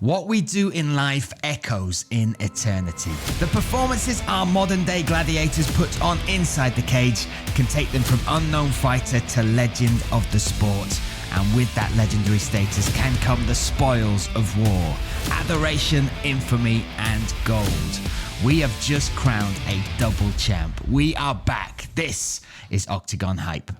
What we do in life echoes in eternity. The performances our modern day gladiators put on inside the cage can take them from unknown fighter to legend of the sport. And with that legendary status can come the spoils of war, adoration, infamy, and gold. We have just crowned a double champ. We are back. This is Octagon Hype.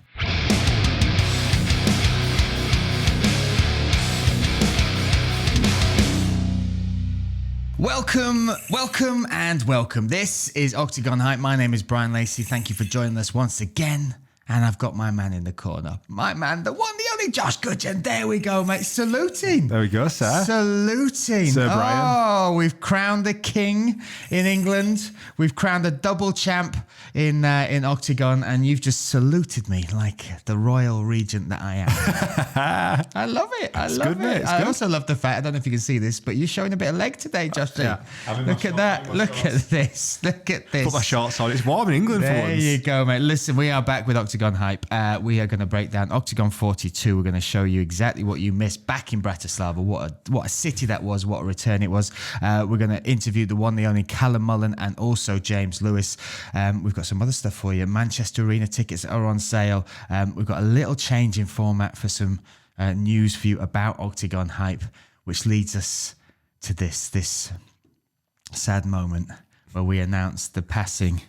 Welcome. This is Octagon Hype. My name is Bryan Lacey. Thank you for joining us once again. And I've got my man in the corner. My man, the one, the only Josh Gudgeon. There we go, mate. Saluting. There we go, sir. Saluting. Sir Bryan. Oh, we've crowned a king in England. We've crowned a double champ in Octagon. And you've just saluted me like the royal regent that I am. I love it. I love it. I also love the fact, I don't know if you can see this, but you're showing a bit of leg today, Josh. Yeah. Look at that. Look at this. Look at this. Put my shorts on. It's warm in England for once. There you go, mate. Listen, we are back with Octagon Hype. We are going to break down Octagon 42. We're going to show you exactly what you missed back in Bratislava. What a city that was. What a return it was. We're going to interview the one, the only Callum Mullen and also James Lewis. We've got some other stuff for you. Manchester Arena tickets are on sale. We've got a little change in format for some news for you about Octagon Hype, which leads us to this sad moment where we announce the passing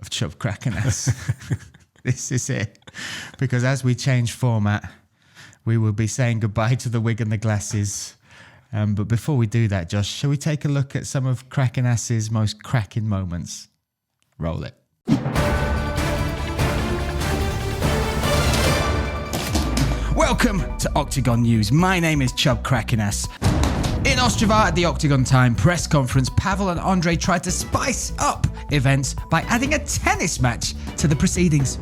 of Krakenass. This is it. Because as we change format, we will be saying goodbye to the wig and the glasses. But before we do that, Josh, shall we take a look at some of Krakenass's most cracking moments? Roll it. Welcome to Octagon News. My name is Krakenass. In Ostrava at the Octagon Time press conference, Pavel and Andre tried to spice up events by adding a tennis match to the proceedings.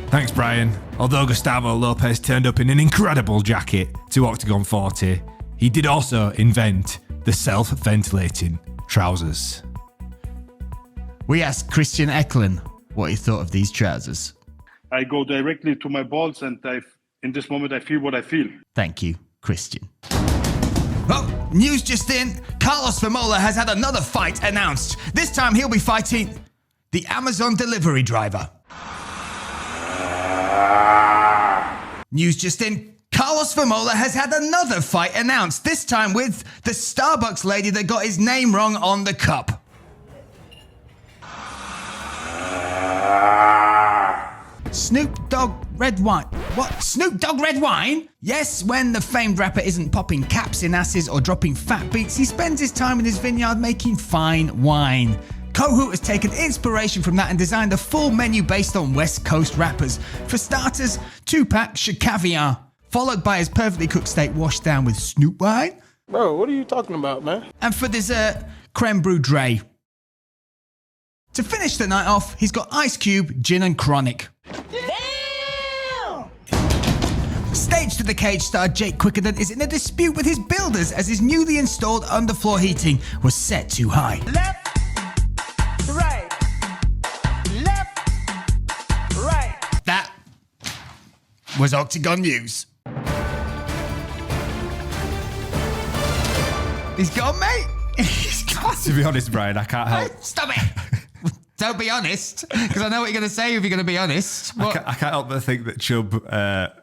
Thanks, Bryan. Although Gustavo Lopez turned up in an incredible jacket to Octagon 40, he did also invent the self-ventilating trousers. We asked Christian Eklund what he thought of these trousers. I go directly to my balls and in this moment I feel what I feel. Thank you, Christian. Oh, news just in. Carlos Vermola has had another fight announced. This time he'll be fighting the Amazon delivery driver. News just in. Carlos Vermola has had another fight announced. This time with the Starbucks lady that got his name wrong on the cup. Snoop Dogg red wine. What? Snoop Dogg red wine? Yes, when the famed rapper isn't popping caps in asses or dropping fat beats, he spends his time in his vineyard making fine wine. Kohoot has taken inspiration from that and designed a full menu based on West Coast rappers. For starters, Tupac caviar, followed by his perfectly cooked steak washed down with Snoop wine. Bro, what are you talking about, man? And for dessert, creme brulee. To finish the night off, he's got Ice Cube, gin and chronic. Damn! Stage to the Cage star Jake Quickerton is in a dispute with his builders as his newly installed underfloor heating was set too high. Left, right, left, right. That was Octagon News. He's gone, mate. He's gone. To be honest, Bryan, I can't help. Stop it. Don't be honest, because I know what you're going to say if you're going to be honest. I can't help but think that Chubb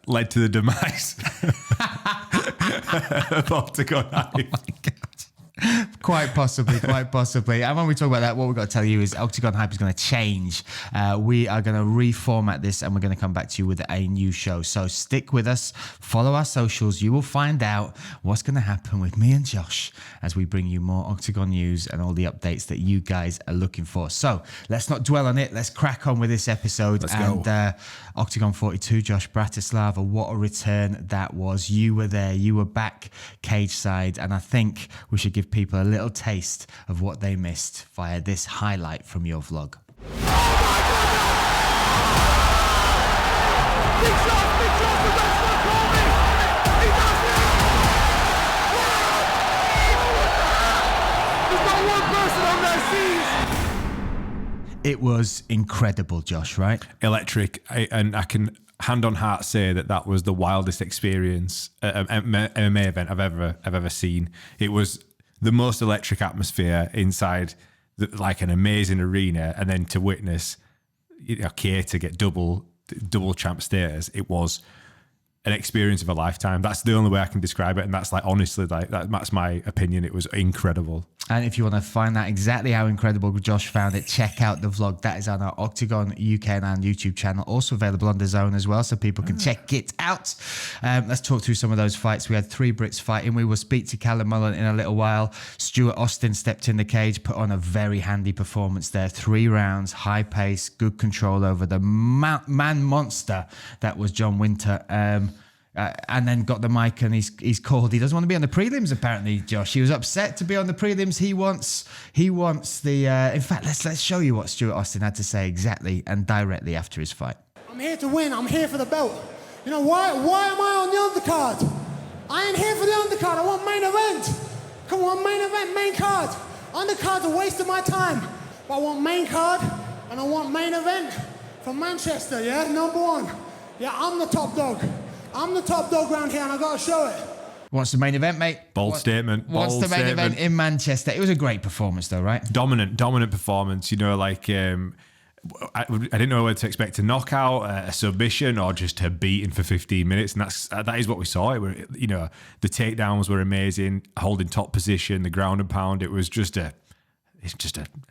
led to the demise of Octagon Hype. Oh my God. Quite possibly. And when we talk about that, what we've got to tell you is Octagon Hype is going to change. We are going to reformat this and we're going to come back to you with a new show. So stick with us, follow our socials. You will find out what's going to happen with me and Josh as we bring you more Octagon news and all the updates that you guys are looking for. So let's not dwell on it. Let's crack on with this episode. Let's go. Octagon 42, Josh, Bratislava, what a return that was. You were there. You were back cage side. And I think we should give people a little taste of what they missed via this highlight from your vlog. It was incredible, Josh, right? Electric. I can hand on heart say that was the wildest experience at an MMA event I've ever seen. It was the most electric atmosphere inside like an amazing arena, and then to witness K to get double champ status, it was an experience of a lifetime. That's the only way I can describe it, and that's like honestly, like that's my opinion. It was incredible. And if you want to find out exactly how incredible Josh found it, check out the vlog. That is on our Octagon UK and YouTube channel, also available on DAZN as well, so people can check it out. Let's talk through some of those fights. We had 3 Brits fighting. We will speak to Callum Mullen in a little while. Stuart Austin stepped in the cage, put on a very handy performance there. 3 rounds, high pace, good control over the man monster that was John Winter. And then got the mic and he's called. He doesn't want to be on the prelims apparently, Josh. He was upset to be on the prelims. He wants the. In fact, let's show you what Stuart Austin had to say exactly and directly after his fight. I'm here to win. I'm here for the belt. You know why? Why am I on the undercard? I ain't here for the undercard. I want main event. Come on, main event, main card. Undercard's a waste of my time. But I want main card and I want main event from Manchester. Yeah, #1. Yeah, I'm the top dog. I'm the top dog around here and I got to show it. Wants the main event, mate. Bold statement. Wants the main event in Manchester. It was a great performance though, right? Dominant performance. You know, like I didn't know whether to expect a knockout, a submission, or just a beating for 15 minutes, and that is what we saw. You know, the takedowns were amazing, holding top position, the ground and pound. It was just a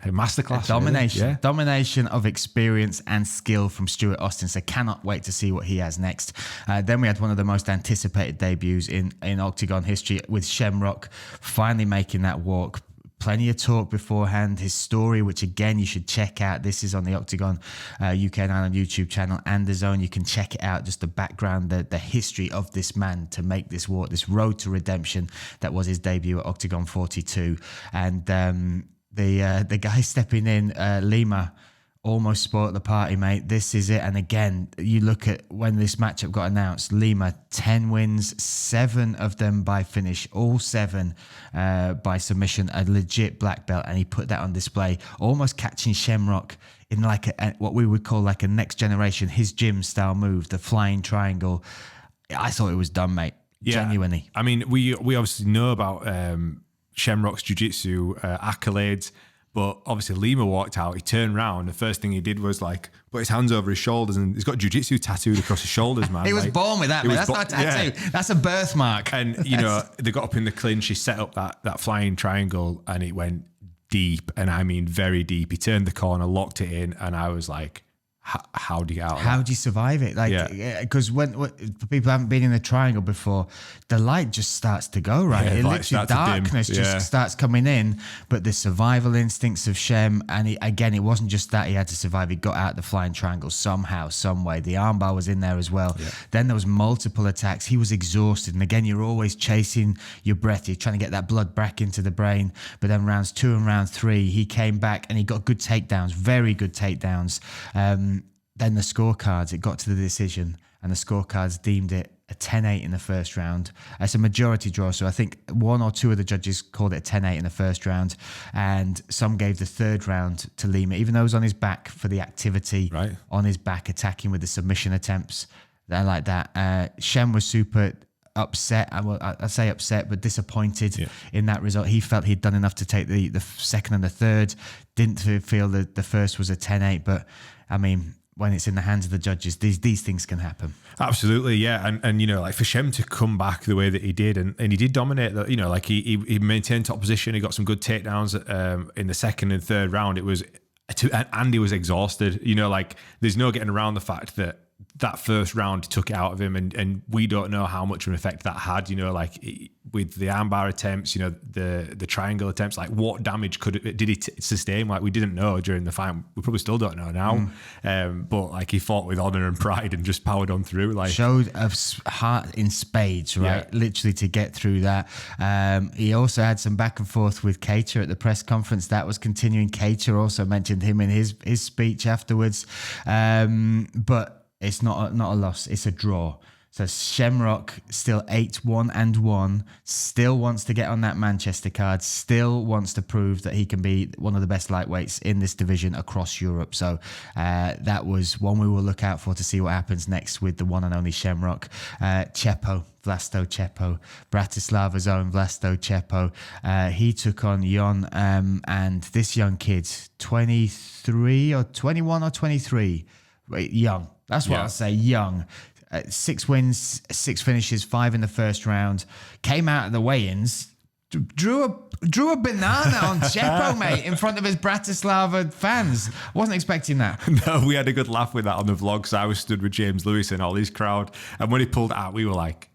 masterclass. Domination. Really. Yeah. Domination of experience and skill from Stuart Austin. So cannot wait to see what he has next. Then we had one of the most anticipated debuts in Octagon history with Shamrock finally making that walk. Plenty of talk beforehand. His story, which again you should check out. This is on the Octagon UK and Ireland YouTube channel and DAZN. You can check it out. Just the background, the history of this man to make this walk, this road to redemption. That was his debut at Octagon 42, and the guy stepping in, Lima, almost spoiled the party, mate. This is it. And again, you look at when this matchup got announced, Lima, 10 wins, 7 of them by finish, all 7 by submission, a legit black belt. And he put that on display, almost catching Shamrock in like what we would call like a next generation, his gym style move, the flying triangle. I thought it was done, mate. Yeah. Genuinely. I mean, we obviously know about Shamrock's jiu-jitsu accolades, but obviously Lima walked out, he turned around, the first thing he did was like put his hands over his shoulders, and he's got jiu-jitsu tattooed across his shoulders, man. He was born with that, man. That's not a tattoo. Yeah. That's a birthmark. And, you know, they got up in the clinch, he set up that flying triangle, and it went deep, and I mean very deep. He turned the corner, locked it in, and I was like, how do you get out of How that? do you survive it? Like, because when for people who haven't been in the triangle before, the light just starts to go, right? Yeah, It light literally, starts to dim. darkness Yeah. just starts coming in. But the survival instincts of Shem, and again, it wasn't just that he had to survive. He got out the flying triangle somehow, some way. The armbar was in there as well. Yeah. Then there was multiple attacks. He was exhausted. And again, you're always chasing your breath. You're trying to get that blood back into the brain. But then rounds 2 and round 3, he came back and he got good takedowns, very good takedowns. Then the scorecards, it got to the decision, and the scorecards deemed it a 10-8 in the first round. It's a majority draw, so I think 1 or 2 of the judges called it a 10-8 in the first round, and some gave the third round to Lima, even though he was on his back for the activity, right, on his back, attacking with the submission attempts, like that. Shem was super upset. I'd say upset, but disappointed in that result. He felt he'd done enough to take the second and the third. Didn't feel that the first was a 10-8, but I mean, when it's in the hands of the judges, these things can happen. Absolutely, yeah. And you know, like for Shem to come back the way that he did, and he did dominate, you know, like he maintained top position, he got some good takedowns in the second and third round. It was, and he was exhausted. You know, like there's no getting around the fact that first round took it out of him, and we don't know how much of an effect that had, you know, like with the armbar attempts, you know, the triangle attempts, like what damage did he sustain? Like we didn't know during the fight. We probably still don't know now. But like he fought with honor and pride and just powered on through. Like showed a heart in spades, right? Yeah. Literally to get through that. He also had some back and forth with Cater at the press conference. That was continuing. Cater also mentioned him in his speech afterwards. But it's not a loss. It's a draw. So Shamrock still 8-1-1, still wants to get on that Manchester card, still wants to prove that he can be one of the best lightweights in this division across Europe. So that was one we will look out for to see what happens next with the one and only Shamrock. Chepo, Vlasto Chepo, Bratislava's own Vlasto Chepo. He took on Jon, and this young kid, 23 or 21 or 23, young. That's what I'll say, young. 6 wins, 6 finishes, 5 in the first round. Came out of the weigh-ins, drew a banana on Chepo, mate, in front of his Bratislava fans. Wasn't expecting that. No, we had a good laugh with that on the vlog. So I was stood with James Lewis and all his crowd. And when he pulled it out, we were like,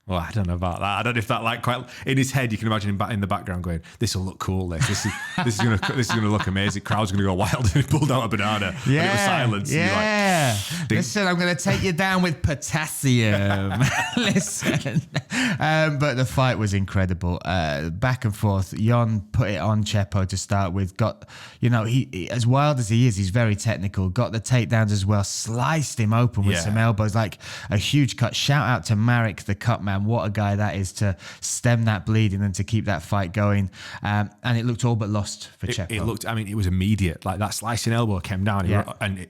well, I don't know about that. I don't know if that like quite in his head. You can imagine him in the background going, "This will look cool. This is gonna look amazing. Crowd's gonna go wild." And he pulled out a banana. Yeah, and it was silence. Yeah. Like, Listen, I'm gonna take you down with potassium. Listen, but the fight was incredible. Back and forth. Jon put it on Chepo to start with. Got, he as wild as he is, he's very technical. Got the takedowns as well. Sliced him open with some elbows, like a huge cut. Shout out to Marek, the cut man. What a guy that is to stem that bleeding and to keep that fight going. And it looked all but lost for Chepo. It was immediate. Like that slicing elbow came down and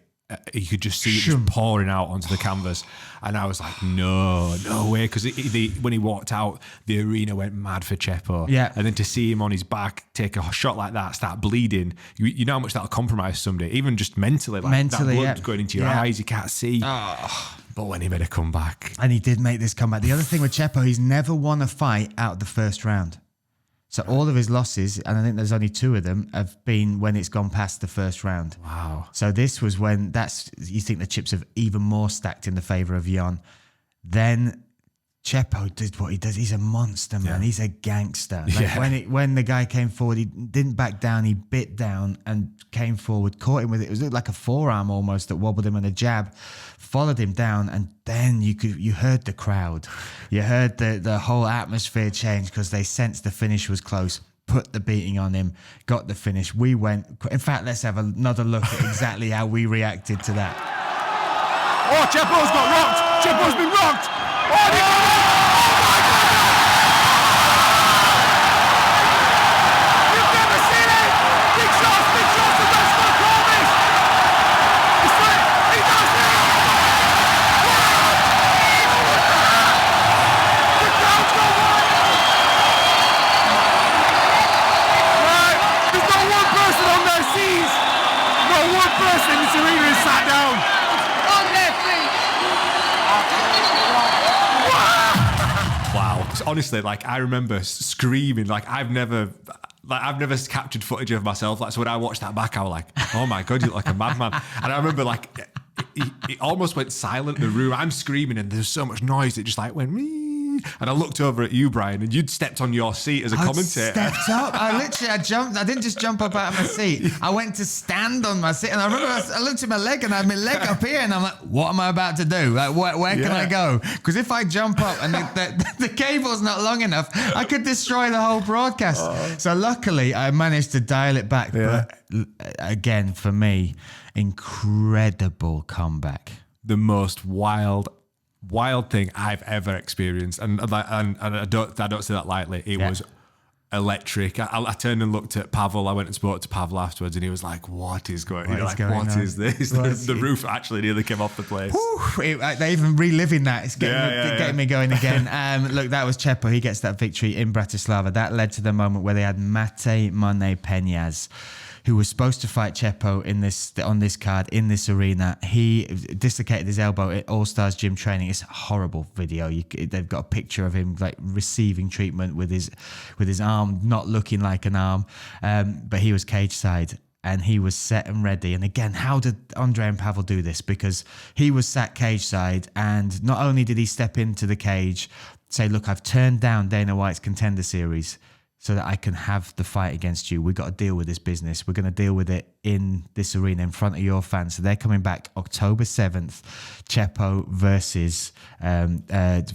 you could just see it just pouring out onto the canvas. And I was like, no way. Because when he walked out, the arena went mad for Chepo. Yeah. And then to see him on his back, take a shot like that, start bleeding, you know how much that'll compromise somebody, even just mentally. Like that blood going into your eyes, you can't see. Oh. But when he made a comeback. And he did make this comeback. The other thing with Chepo, he's never won a fight out of the first round. So all of his losses, and I think there's only 2 of them, have been when it's gone past the first round. Wow. So this was when you think the chips have even more stacked in the favour of Jon. Then Chepo did what he does. He's a monster, man. He's a gangster. When the guy came forward, he didn't back down. He bit down and came forward, caught him with it. It was like a forearm almost that wobbled him, and a jab followed him down. And then you heard the crowd. You heard the whole atmosphere change because they sensed the finish was close. Put the beating on him, got the finish. We went. In fact, let's have another look at exactly how we reacted to that. Oh, Chepo's got rocked. Chepo's been rocked. Oh, honestly, like I remember screaming, like I've never captured footage of myself. Like so when I watched that back, I was like, oh my God, you look like a madman. And I remember like it almost went silent in the room. I'm screaming and there's so much noise that just like went and I looked over at you, Bryan, and you'd stepped on your seat as a commentator. Stepped up. I jumped. I didn't just jump up out of my seat. I went to stand on my seat, and I remember I looked at my leg, and I had my leg up here, and I'm like, "What am I about to do? Like, where can I go? Because if I jump up and the cable's not long enough, I could destroy the whole broadcast." So luckily, I managed to dial it back. Yeah. But again, for me, incredible comeback. The most wild thing I've ever experienced, and I don't say that lightly. It was electric. I turned and looked at Pavel. I went and spoke to Pavel afterwards, and he was like, "What is going on? What is this?" The roof actually nearly came off the place. They're even reliving that. It's getting me going again. Look, that was Chepo. He gets that victory in Bratislava. That led to the moment where they had Mate Mone Peñas, who was supposed to fight Chepo on this card in this arena. He dislocated his elbow at All Stars gym training. It's a horrible video. They've got a picture of him like receiving treatment with his arm not looking like an arm, but he was cage side and he was set and ready. And again, how did Andre and Pavel do this? Because he was sat cage side, and not only did he step into the cage, say, "Look, I've turned down Dana White's Contender Series so that I can have the fight against you. We've got to deal with this business. We're going to deal with it in this arena in front of your fans." So they're coming back October 7th, Chepo versus Mate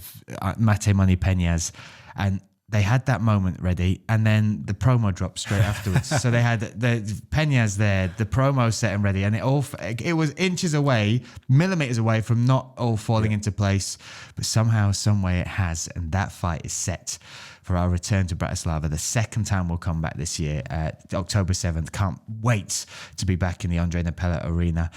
Mone Peñas. And they had that moment ready, and then the promo dropped straight afterwards. So they had the Peñas there, the promo set and ready, and it was inches away, millimeters away from not all falling into place, but somehow, some way it has, and that fight is set for our return to Bratislava. The second time we'll come back this year, October 7th. Can't wait to be back in the Andre Nepela Arena.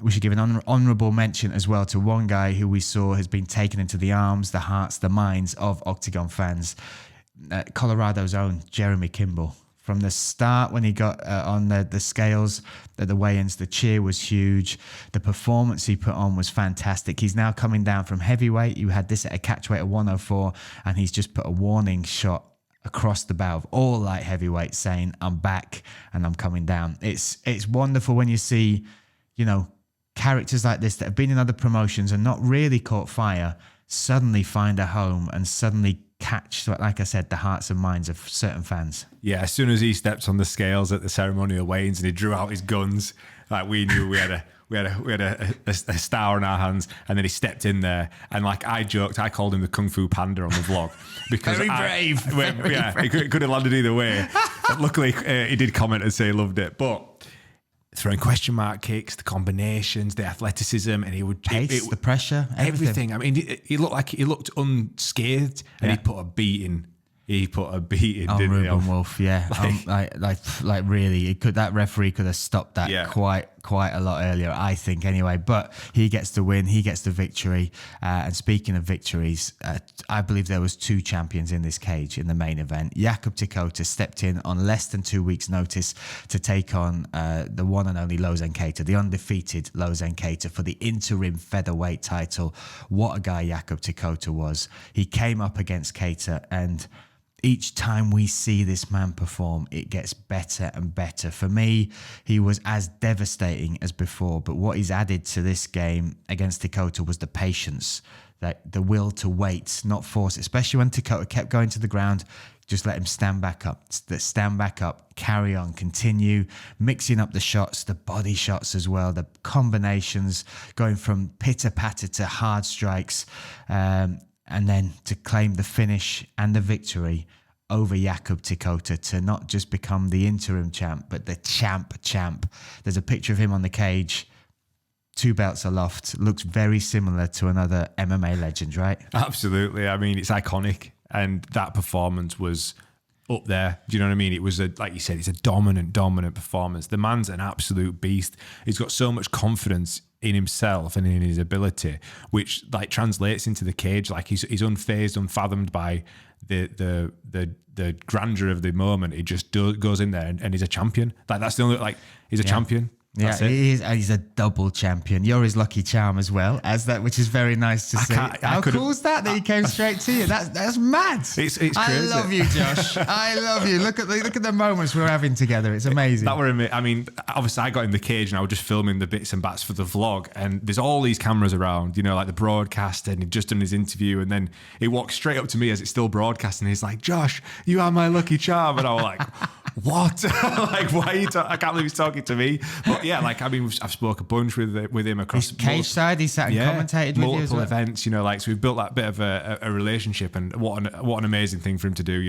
We should give an honourable mention as well to one guy who we saw has been taken into the arms, the hearts, the minds of Octagon fans. Colorado's own Jeremy Kimball. From the start, when he got on the scales at the weigh-ins, the cheer was huge. The performance he put on was fantastic. He's now coming down from heavyweight. You had this at a catchweight of 104, and he's just put a warning shot across the bow of all light heavyweights saying, I'm back and I'm coming down. It's wonderful when you see, characters like this that have been in other promotions and not really caught fire suddenly find a home and suddenly catch, like I said, the hearts and minds of certain fans. Yeah, as soon as he stepped on the scales at the ceremonial weigh-ins and he drew out his guns, like we knew we had a star on our hands. And then he stepped in there, and like I joked, I called him the Kung Fu Panda on the vlog because Very brave. It could have landed either way. Luckily, he did comment and say he loved it, but. Throwing question mark kicks, the combinations, the athleticism, and he would pace, the pressure, everything. I mean, he looked unscathed, and he put a beating. Didn't he? Ruben Wolf, yeah. Like really, that referee could have stopped that quite a lot earlier, I think. Anyway, but he gets the win, he gets the victory. And speaking of victories, I believe there was 2 champions in this cage in the main event. Jakub Tikota stepped in on less than 2 weeks' notice to take on the one and only Lozen Keita, the undefeated Lozen Keita, for the interim featherweight title. What a guy Jakub Tikota was! He came up against Keita, and each time we see this man perform, it gets better and better. For me, he was as devastating as before, but what he's added to this game against Tikota was the patience, the will to wait, not force, especially when Tikota kept going to the ground. Just let him stand back up, carry on, continue mixing up the shots, the body shots as well, the combinations, going from pitter-patter to hard strikes, and then to claim the finish and the victory over Jakub Tikota, to not just become the interim champ, but the champ. There's a picture of him on the cage, 2 belts aloft. Looks very similar to another MMA legend, right? Absolutely. I mean, it's iconic, and that performance was up there. Do you know what I mean? It was, like you said, it's a dominant performance. The man's an absolute beast. He's got so much confidence in himself and in his ability, which like translates into the cage. Like he's unfazed, unfathomed by the grandeur of the moment. He just goes in there and he's a champion. Like that's the only, he's a champion. That's it. He's a double champion. You're his lucky charm as well, which is very nice to see. How cool is that he came straight to you? That's mad. It's crazy. I love you, Josh. I love you. Look at the moments we're having together. It's amazing. I mean, obviously I got in the cage and I was just filming the bits and bats for the vlog, and there's all these cameras around, like the broadcast, and he'd just done his interview, and then he walked straight up to me as it's still broadcasting. He's like, "Josh, you are my lucky charm," and I was like, "What? Why are you I can't believe he's talking to me." But yeah, I've spoke a bunch with him across cage side. He sat and commentated with you as multiple well. events. So we've built that bit of a relationship, and what an amazing thing for him to do.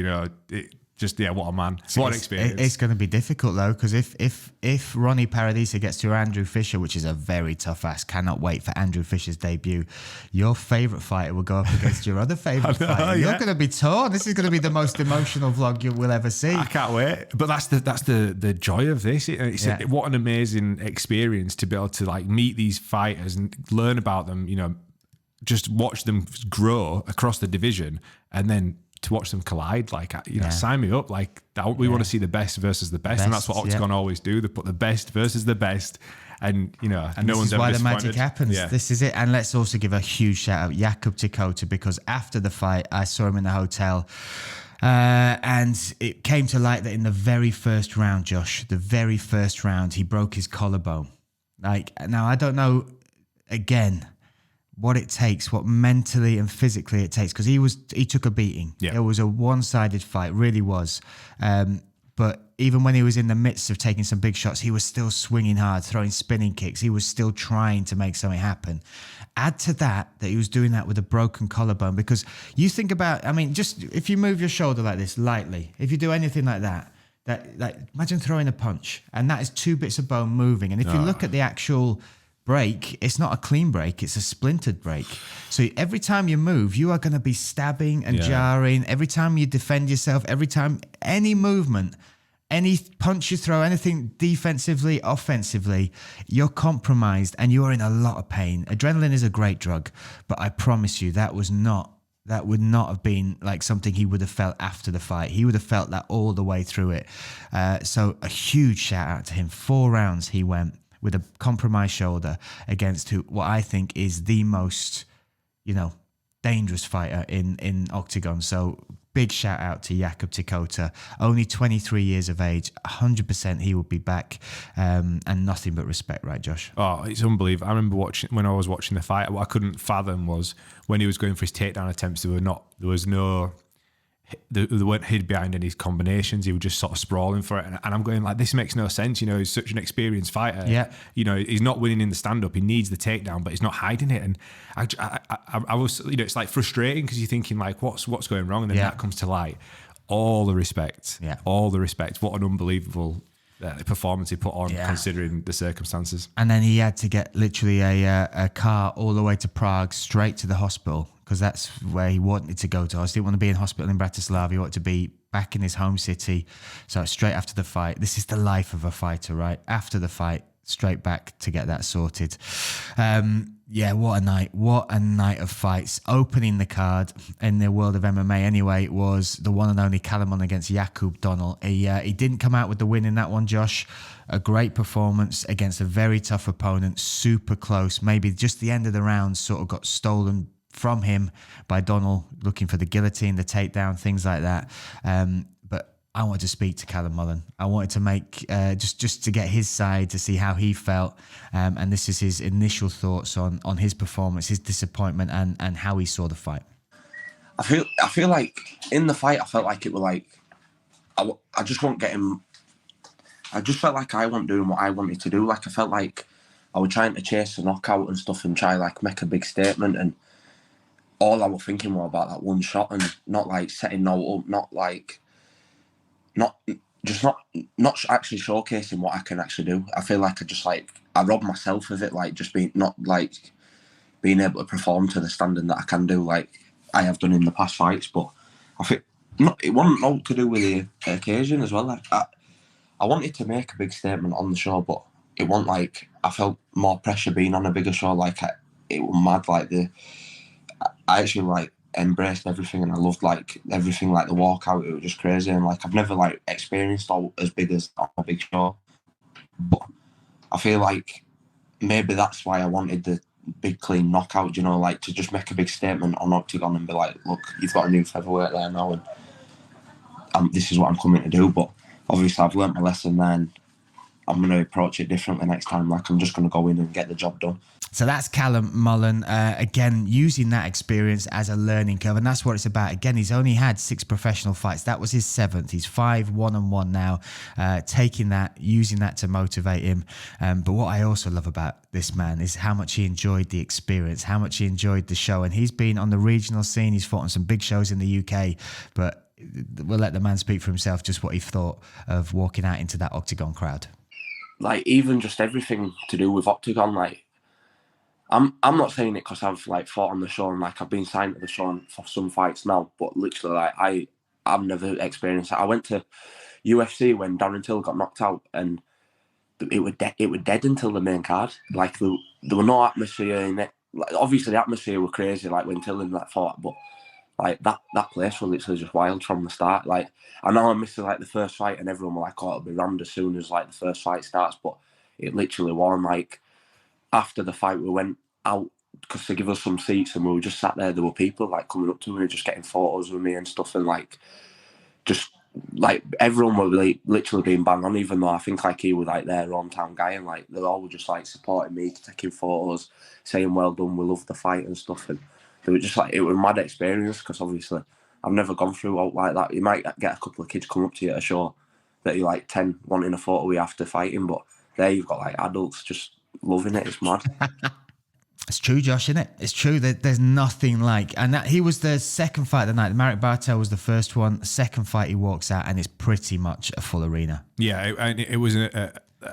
What a man! What an experience! It's going to be difficult though, because if Ronnie Paradisa gets to Andrew Fisher, which is a very tough ask, cannot wait for Andrew Fisher's debut. Your favourite fighter will go up against your other favourite fighter. You're going to be torn. This is going to be the most emotional vlog you will ever see. I can't wait. But that's the joy of this. What an amazing experience to be able to meet these fighters and learn about them. Just watch them grow across the division, and then to watch them collide, sign me up. We want to see the best versus the best, and that's what Octagon always do. They put the best versus the best, and no one's ever disappointed. This is why the magic happens. Yeah. This is it. And let's also give a huge shout out Jakub Tikota, because after the fight, I saw him in the hotel. And it came to light that in the very first round, Josh, he broke his collarbone. Now I don't know, again, what it takes, what mentally and physically it takes, because he took a beating. Yeah. It was a one-sided fight, really was. But even when he was in the midst of taking some big shots, he was still swinging hard, throwing spinning kicks. He was still trying to make something happen. Add to that he was doing that with a broken collarbone, because you think about, I mean, just if you move your shoulder like this lightly, if you do anything like that, like imagine throwing a punch, and that is 2 bits of bone moving. And if you look at the actual break, it's not a clean break, it's a splintered break. So every time you move, you are going to be stabbing and jarring. Every time you defend yourself, every time any movement, any punch you throw, anything defensively, offensively, you're compromised and you're in a lot of pain. Adrenaline is a great drug, but I promise you that would not have been like something he would have felt after the fight. He would have felt that all the way through it. So a huge shout out to him. 4 rounds he went with a compromised shoulder against what I think is the most, dangerous fighter in Octagon. So big shout out to Jakub Tikota, only 23 years of age, 100% he will be back, and nothing but respect, right, Josh? Oh, it's unbelievable. I remember when I was watching the fight, what I couldn't fathom was when he was going for his takedown attempts, they weren't hid behind any combinations. He was just sort of sprawling for it. And I'm going like, this makes no sense. He's such an experienced fighter. Yeah. He's not winning in the stand-up. He needs the takedown, but he's not hiding it. And I was, it's like frustrating because you're thinking like, what's going wrong? And then that comes to light. All the respect. Yeah. All the respect. What an unbelievable performance he put on, considering the circumstances. And then he had to get literally a car all the way to Prague, straight to the hospital, because that's where he wanted to go to. He didn't want to be in hospital in Bratislava. He wanted to be back in his home city. So straight after the fight, this is the life of a fighter, right? After the fight, straight back to get that sorted. What a night. What a night of fights. Opening the card in the world of MMA anyway was the one and only Callum Mullen against Jakub Donald. He didn't come out with the win in that one, Josh. A great performance against a very tough opponent, super close. Maybe just the end of the round sort of got stolen from him by Donald, looking for the guillotine, the takedown, things like that. But I wanted to speak to Callum Mullen. I wanted to make just to get his side, to see how he felt, and this is his initial thoughts on his performance, his disappointment, and how he saw the fight. I feel like in the fight, I felt like it was like I just wasn't getting. I just felt like I wasn't doing what I wanted to do. Like I felt like I was trying to chase a knockout and stuff and try like make a big statement, and all I was thinking was about that one shot and not like setting no up, not actually showcasing what I can actually do. I feel like I robbed myself of it, like just being able to perform to the standard that I can do, like I have done in the past fights. But I think it wasn't all to do with the occasion as well. I wanted to make a big statement on the show, but it wasn't like I felt more pressure being on a bigger show. Like it was mad. Like I actually like embraced everything, and I loved like everything, like the walkout. It was just crazy, and like I've never like experienced all as big as on a big show. But I feel like maybe that's why I wanted the big clean knockout, like to just make a big statement on Octagon and be like, look, you've got a new featherweight there now, and this is what I'm coming to do. But obviously I've learnt my lesson there, and I'm going to approach it differently next time. Like I'm just going to go in and get the job done. So that's Callum Mullen, again, using that experience as a learning curve. And that's what it's about. Again, he's only had 6 professional fights. That was his 7th. He's 5 1-on-1 now, taking that, using that to motivate him. But what I also love about this man is how much he enjoyed the experience, how much he enjoyed the show. And he's been on the regional scene. He's fought on some big shows in the UK. But we'll let the man speak for himself, just what he thought of walking out into that Octagon crowd. Like, even just everything to do with Octagon, like, I'm not saying it because I've like fought on the show and like I've been signed to the show for some fights now, but literally like I've never experienced it. I went to UFC when Darren Till got knocked out, and it was dead until the main card. Like there were no atmosphere in it. Like, obviously the atmosphere was crazy, like when Till and that fought, but like that place was literally just wild from the start. Like I know I missed like the first fight, and everyone was like, "Oh, it'll be rammed as soon as like the first fight starts," but it literally was. Like after the fight, we went out because they give us some seats, and we were just sat there. There were people like coming up to me, just getting photos with me and stuff, and like just like everyone was like, literally being bang on. Even though I think like he was like their hometown guy, and like they all just like supporting me, taking photos, saying well done, we love the fight and stuff. And they were just like, it was a mad experience because obviously I've never gone through out like that. You might get a couple of kids come up to you at a show, that you're like 10 wanting a photo with you after fighting, but there you've got like adults just loving it. It's mad. It's true, Josh, isn't it? It's true that there's nothing like, and that he was the second fight of the night. Marek Bartel was the first one. Second fight, he walks out, and it's pretty much a full arena. Yeah, it was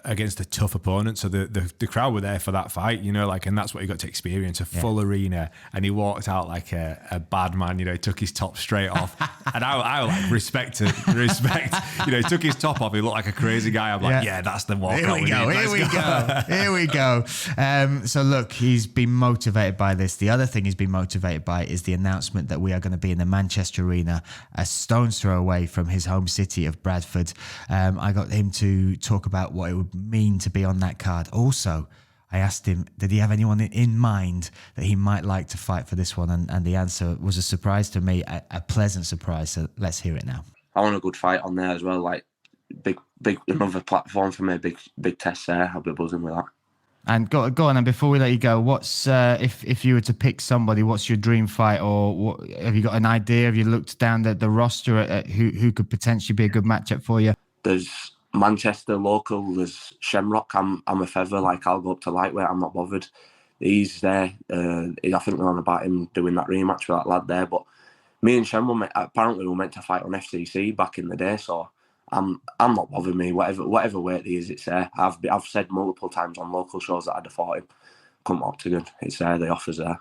against a tough opponent, so the crowd were there for that fight, you know, like, and that's what he got to experience, a full arena, and he walked out like a bad man, you know, he took his top straight off, and I like respect, you know, he took his top off, he looked like a crazy guy. I'm like, yeah, that's the walkout. Here we go. So look, he's been motivated by this. The other thing he's been motivated by is the announcement that we are going to be in the Manchester Arena, a stone's throw away from his home city of Bradford. I got him to talk about what it would mean to be on that card. Also, I asked him, did he have anyone in mind that he might like to fight for this one? And the answer was a surprise to me, a pleasant surprise. So let's hear it now. I want a good fight on there as well. Like big another platform for me. Big test there. I'll be buzzing with that. And go on. And before we let you go, what's if you were to pick somebody, what's your dream fight? Or what, have you got an idea? Have you looked down the roster at who could potentially be a good matchup for you? There's Manchester local, there's Shamrock. I'm a feather, like I'll go up to lightweight, I'm not bothered. He's there. I think they're on about him doing that rematch with that lad there. But me and Shem apparently were meant to fight on FCC back in the day, so I'm not bothered me. Whatever weight he is, it's there. I've said multiple times on local shows that I'd have fought him. Come Octagon, it's there, the offer's there.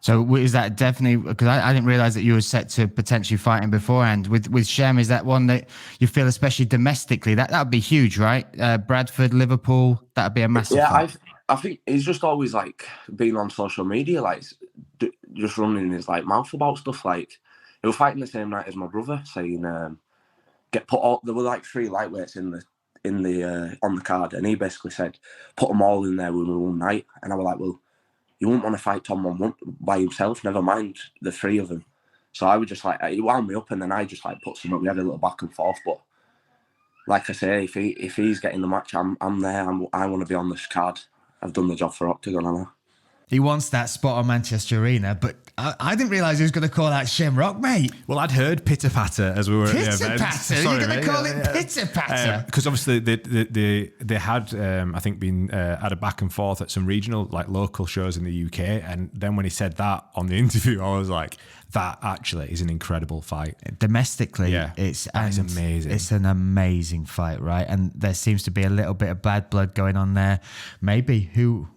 So is that definitely, because I didn't realise that you were set to potentially fight him beforehand. With Shem, is that one that you feel, especially domestically, that would be huge, right? Bradford, Liverpool, that would be a massive fight. I think he's just always like being on social media, like just running his like mouth about stuff. Like he was fighting the same night as my brother, saying get put all. There were like 3 lightweights in the on the card, and he basically said put them all in there with me one night, and I was like, well, you wouldn't want to fight Tom by himself, never mind the 3 of them. So I was just like, he wound me up, and then I just like put some up. We had a little back and forth, but like I say, if he's getting the match, I'm there. I want to be on this card. I've done the job for Octagon, I know. He wants that spot on Manchester Arena, but I didn't realise he was going to call out Shamrock, mate. Well, I'd heard pitter patter as we were at the event. Pitter-patter? You're going to call it pitter-patter? Because obviously they had, I think, been had a back and forth at some regional, like local shows in the UK. And then when he said that on the interview, I was like, that actually is an incredible fight. Domestically, yeah, it's amazing. It's an amazing fight, right? And there seems to be a little bit of bad blood going on there. Maybe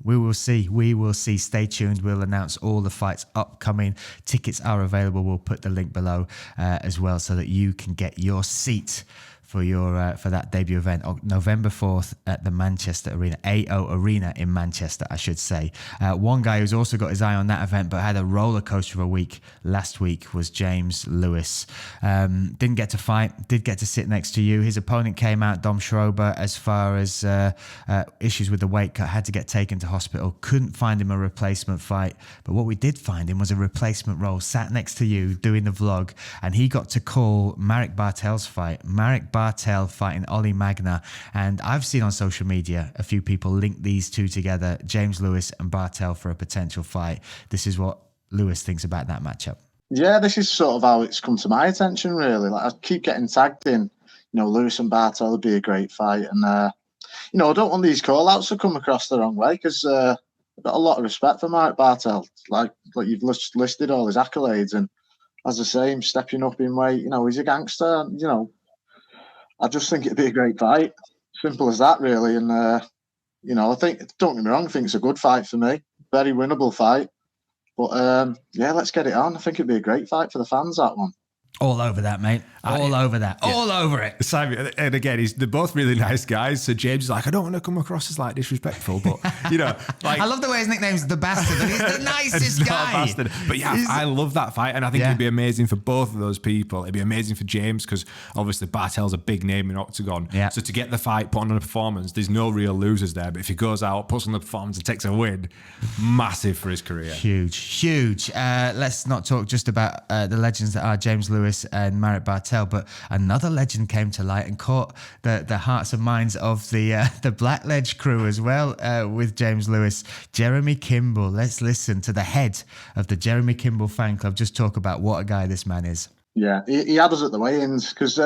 we will see. We will see. Stay tuned. We'll announce all the fights upcoming. Tickets are available. We'll put the link below as well, so that you can get your seat for that debut event, November 4th at the Manchester Arena, AO Arena in Manchester, I should say. One guy who's also got his eye on that event but had a roller coaster of a week last week was James Lewis. Didn't get to fight, did get to sit next to you. His opponent came out, Dom Schrober, as far as issues with the weight cut, had to get taken to hospital. Couldn't find him a replacement fight, but what we did find him was a replacement role, sat next to you doing the vlog, and he got to call Marek Bartel's fight. Marek Bartel fighting Ollie Magna, and I've seen on social media a few people link these two together, James Lewis and Bartel, for a potential fight. This is what Lewis thinks about that matchup. Yeah, this is sort of how it's come to my attention, really. Like, I keep getting tagged in, Lewis and Bartel would be a great fight, and I don't want these call-outs to come across the wrong way, because I've got a lot of respect for Marek Bartel. Like you've listed all his accolades, and as I say, him stepping up in weight, he's a gangster, I just think it'd be a great fight. Simple as that, really. And, I think, don't get me wrong, I think it's a good fight for me. Very winnable fight. But, let's get it on. I think it'd be a great fight for the fans, that one. All over that, mate. All over that. Yeah. All over it. Simon, and again, they're both really nice guys. So James is like, I don't want to come across as like disrespectful, but like I love the way his nickname's the Bastard, and he's the nicest guy. Bastard. But yeah, I love that fight, and I think it'd be amazing for both of those people. It'd be amazing for James because obviously Bartel's a big name in Octagon. Yeah. So to get the fight, put on a performance, there's no real losers there. But if he goes out, puts on the performance, and takes a win, massive for his career. Huge. Let's not talk just about the legends that are James Lewis and Marek Bartel, but another legend came to light and caught the hearts and minds of the Blackledge crew as well with James Lewis. Jeremy Kimball. Let's listen to the head of the Jeremy Kimball fan club just talk about what a guy this man is. Yeah, he had us at the weigh-ins because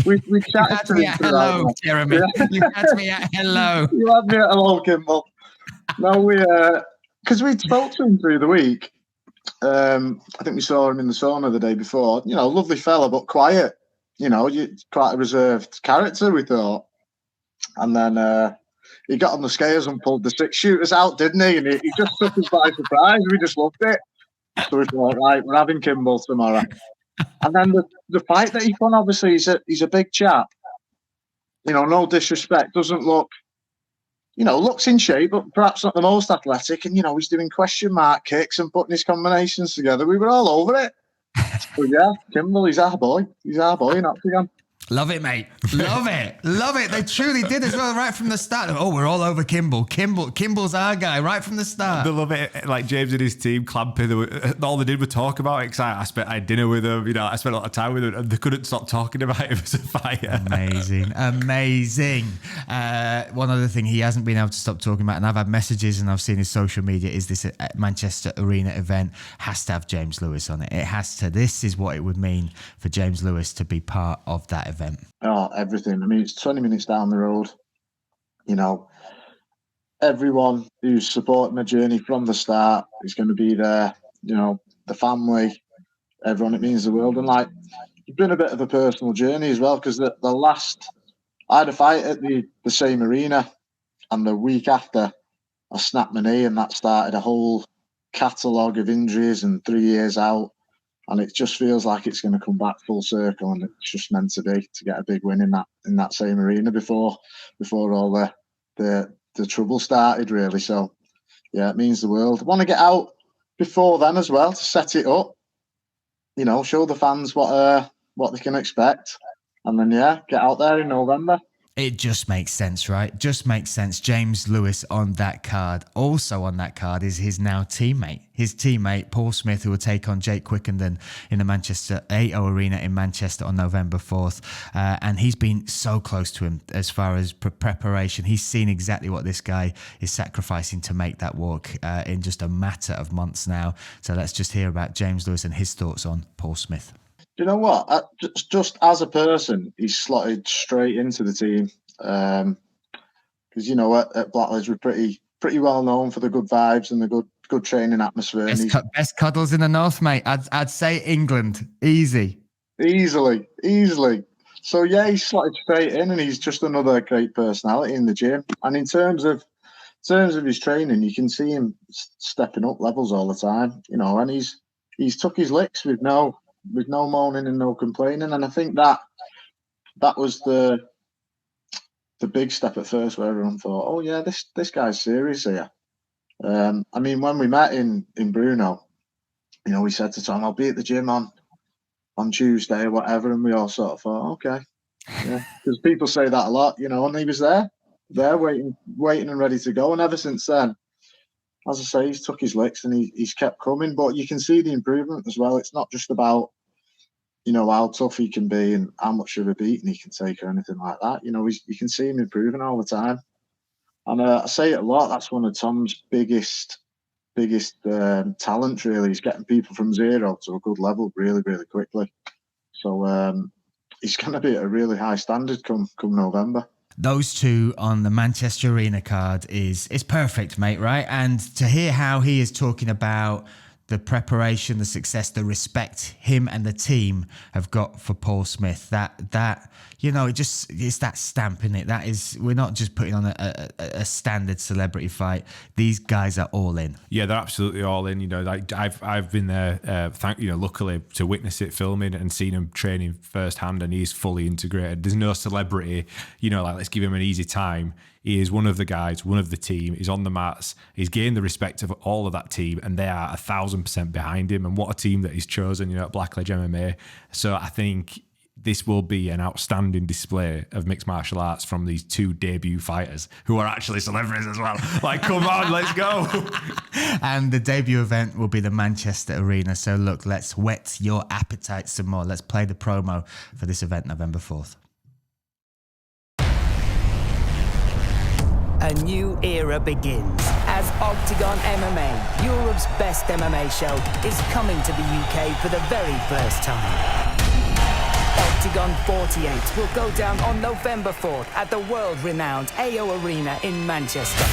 we You chatted had to me him at throughout. hello, Jeremy. You had me at hello. You had me at hello, Kimball. No, because we spoke to him through the week. I think we saw him in the sauna the day before. Lovely fella, but quiet. Quite a reserved character, we thought. And then he got on the scales and pulled the 6-shooters out, didn't he? And he just took us by surprise. We just loved it. So we thought, right, we're having Kimball tomorrow. And then the fight that he won, obviously, he's a big chap. No disrespect, doesn't look, looks in shape, but perhaps not the most athletic. And, he's doing question mark kicks and putting his combinations together. We were all over it. But yeah, Kimball, he's our boy. He's our boy in Octagon. Love it, mate. Love it. Love it. They truly did as well, right from the start. Oh, we're all over Kimball. Kimball's our guy right from the start. They love it. Like James and his team, clamping. All they did was talk about it. I had dinner with them. I spent a lot of time with them, and they couldn't stop talking about it as a fighter. Amazing. One other thing he hasn't been able to stop talking about, and I've had messages and I've seen his social media, is this Manchester Arena event has to have James Lewis on it. It has to. This is what it would mean for James Lewis to be part of that event. Oh, everything. I mean, it's 20 minutes down the road. Everyone who's supporting my journey from the start is going to be there. The family, everyone. It means the world. And it's been a bit of a personal journey as well, because the last, I had a fight at the same arena, and the week after I snapped my knee, and that started a whole catalogue of injuries and 3 years out. And it just feels like it's going to come back full circle, and it's just meant to be, to get a big win in that same arena before all the trouble started, really. So yeah, it means the world. I want to get out before then as well to set it up. Show the fans what they can expect, and then get out there in November. It just makes sense, right? Just makes sense. James Lewis on that card. Also on that card is his now teammate. His teammate, Paul Smith, who will take on Jake Quickenden in the Manchester AO Arena in Manchester on November 4th. And he's been so close to him as far as preparation. He's seen exactly what this guy is sacrificing to make that walk in just a matter of months now. So let's just hear about James Lewis and his thoughts on Paul Smith. Do you know what? Just as a person, he's slotted straight into the team. Because at Blackledge we're pretty well known for the good vibes and the good training atmosphere. Best cuddles in the north, mate. I'd say England, easily. So yeah, he's slotted straight in, and he's just another great personality in the gym. And in terms of his training, you can see him stepping up levels all the time. And he's took his licks with no moaning and no complaining. And I think that was the big step at first, where everyone thought, oh yeah, this guy's serious here. When we met in Brno, we said to Tom, I'll be at the gym on Tuesday or whatever, and we all sort of thought, okay, yeah, because people say that a lot, and he was there waiting and ready to go. And ever since then, as I say, he's took his licks and he's kept coming. But you can see the improvement as well. It's not just about how tough he can be and how much of a beating he can take or anything like that. You can see him improving all the time. And I say it a lot, that's one of Tom's biggest talents, really. He's getting people from zero to a good level really, really quickly. So he's going to be at a really high standard come November. Those two on the Manchester Arena card is perfect, mate, right? And to hear how he is talking about the preparation, the success, the respect him and the team have got for Paul Smith, that it's that stamp in it. That is, we're not just putting on a standard celebrity fight. These guys are all in. Yeah, they're absolutely all in. I've been there, luckily to witness it filming and seen him training firsthand, and he's fully integrated. There's no celebrity, let's give him an easy time. He is one of the guys, one of the team. He's on the mats. He's gained the respect of all of that team, and they are 1,000% behind him. And what a team that he's chosen, at Blackledge MMA. So I think this will be an outstanding display of mixed martial arts from these two debut fighters who are actually celebrities as well. Come on, let's go. And the debut event will be the Manchester Arena. So look, let's whet your appetite some more. Let's play the promo for this event November 4th. A new era begins as Octagon MMA, Europe's best MMA show, is coming to the UK for the very first time. Octagon 48 will go down on November 4th at the world-renowned AO Arena in Manchester,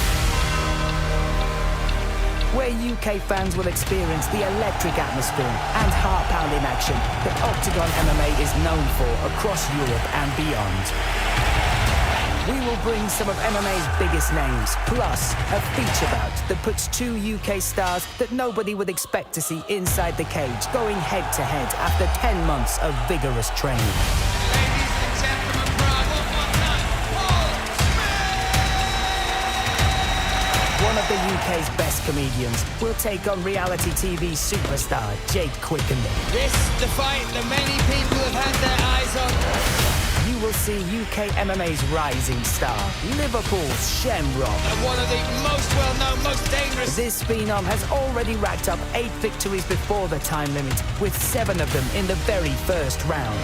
where UK fans will experience the electric atmosphere and heart-pounding action that Octagon MMA is known for across Europe and beyond. We will bring some of MMA's biggest names, plus a feature bout that puts two UK stars that nobody would expect to see inside the cage going head-to-head after 10 months of vigorous training. Ladies and gentlemen, Prague, one more time, Paul Smith! One of the UK's best comedians will take on reality TV superstar Jake Quickenham. This, the fight that many people have had their eyes on. You will see UK MMA's rising star, Liverpool's Shamrock. And one of the most well-known, most dangerous. This phenom has already racked up 8 victories before the time limit, with 7 of them in the very first round.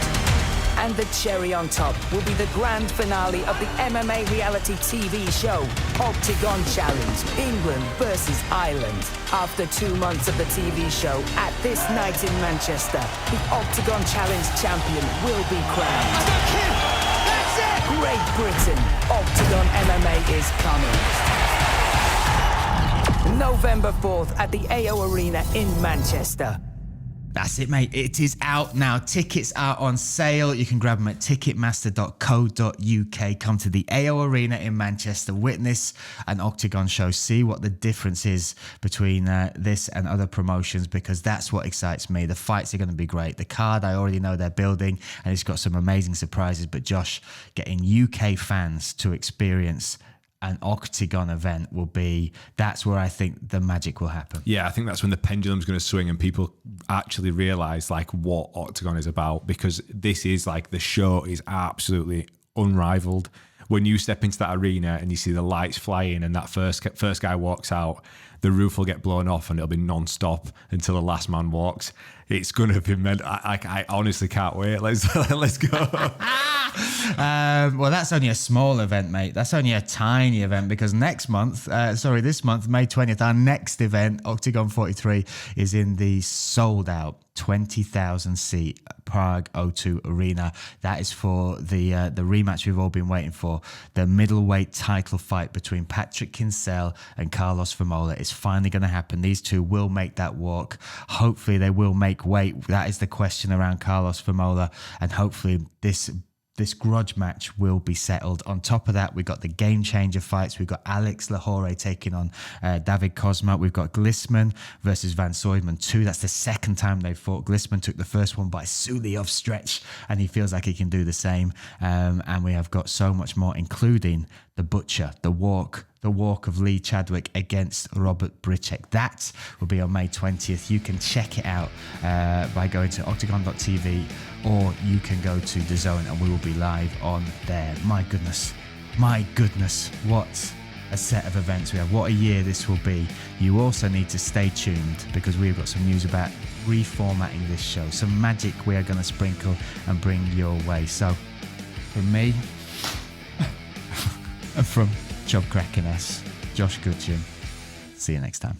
And the cherry on top will be the grand finale of the MMA reality TV show, Octagon Challenge, England versus Ireland. After 2 months of the TV show, at this night in Manchester, the Octagon Challenge champion will be crowned. That's it! Great Britain, Octagon MMA is coming. November 4th at the AO Arena in Manchester. That's it, mate. It is out now. Tickets are on sale. You can grab them at ticketmaster.co.uk. Come to the AO Arena in Manchester. Witness an Octagon show. See what the difference is between this and other promotions, because that's what excites me. The fights are going to be great. The card, I already know they're building, and it's got some amazing surprises. But Josh, getting UK fans to experience an Octagon event will be, that's where I think the magic will happen. Yeah, I think that's when the pendulum's going to swing and people actually realise like what Octagon is about, because this is like, the show is absolutely unrivaled. When you step into that arena and you see the lights flying and that first guy walks out, the roof will get blown off and it'll be non-stop until the last man walks. It's going to be meant. I honestly can't wait. Let's go. Well, that's only a small event, mate. That's only a tiny event, because this month, May 20th, our next event, Octagon 43, is in the sold-out 20,000 seat Prague O2 Arena. That is for the rematch we've all been waiting for. The middleweight title fight between Patrick Kinsella and Carlos Famola is finally going to happen. These two will make that walk. Hopefully they will make weight. That is the question around Carlos Famola, and hopefully this grudge match will be settled. On top of that, we've got the game changer fights. We've got Alex Lahore taking on David Kozma. We've got Glissman versus Van Soyman 2. That's the second time they've fought. Glissman took the first one by Suliov stretch, and he feels like he can do the same. And we have got so much more, including the Butcher, the walk of Lee Chadwick against Robert Britchek. That will be on May 20th. You can check it out by going to octagon.tv, or you can go to DAZN and we will be live on there. My goodness, what a set of events we have. What a year this will be. You also need to stay tuned, because we've got some news about reformatting this show. Some magic we are going to sprinkle and bring your way. So from me and from Job Krakenass, Josh Gudgeon, see you next time.